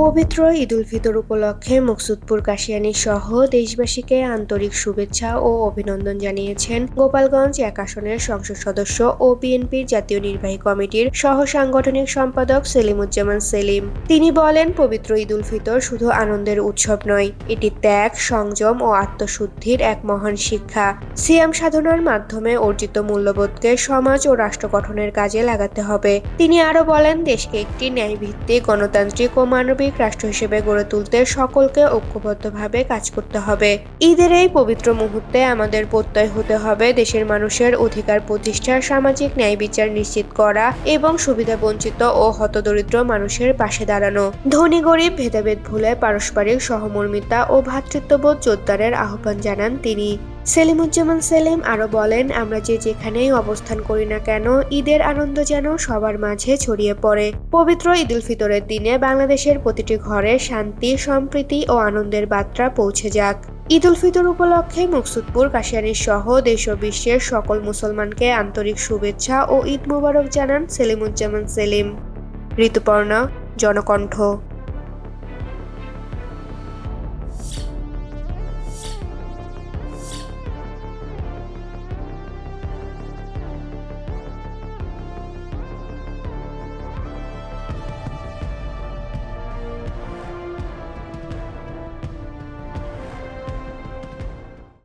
পবিত্র ঈদুল ফিতর উপলক্ষে মুকসুদপুর কাশিয়ানী সহ দেশবাসীকে আন্তরিক শুভেচ্ছা ও অভিনন্দন জানিয়েছেন গোপালগঞ্জ ১ আসনের সংসদ সদস্য ও বিএনপির জাতীয় নির্বাহী কমিটির সহ সাংগঠনিক সম্পাদক সেলিমুজ্জামান সেলিম। তিনি বলেন, পবিত্র ঈদুল ফিতর শুধু আনন্দের উৎসব নয়, এটি ত্যাগ, সংযম ও আত্মশুদ্ধির এক মহান শিক্ষা। সিয়াম সাধনার মাধ্যমে অর্জিত মূল্যবোধকে সমাজ ও রাষ্ট্র গঠনের কাজে লাগাতে হবে। তিনি আরও বলেন, দেশকে একটি ন্যায়ভিত্তিক, গণতান্ত্রিক ও মানবিক রাষ্ট্র হিসেবে গড়ে তুলতে সকলকে ঐক্যবদ্ধভাবে কাজ করতে হবে। ঈদের এই পবিত্র মুহূর্তে আমাদের প্রত্যয় হতে হবে দেশের মানুষের অধিকার প্রতিষ্ঠা, সামাজিক ন্যায় বিচার নিশ্চিত করা এবং সুবিধাবঞ্চিত ও হতদরিদ্র মানুষের পাশে দাঁড়ানো। ধনী গরিব ভেদাভেদ ভুলে পারস্পরিক সহমর্মিতা ও ভ্রাতৃত্ববোধ জোরদারের আহ্বান জানান তিনি। সেলিমুজ্জামান সেলিম আরও বলেন, আমরা যেখানেই অবস্থান করি না কেন, ঈদের আনন্দ যেন সবার মাঝে ছড়িয়ে পড়ে। পবিত্র ঈদুল ফিতরের দিনে বাংলাদেশের প্রতিটি ঘরে শান্তি, সম্প্রীতি ও আনন্দের বার্তা পৌঁছে যাক। ঈদুল ফিতর উপলক্ষে মুকসুদপুর কাশিয়ানী সহ দেশ ও বিশ্বের সকল মুসলমানকে আন্তরিক শুভেচ্ছা ও ঈদ মোবারক জানান সেলিমুজ্জামান সেলিম। ঋতুপর্ণা, জনকণ্ঠ।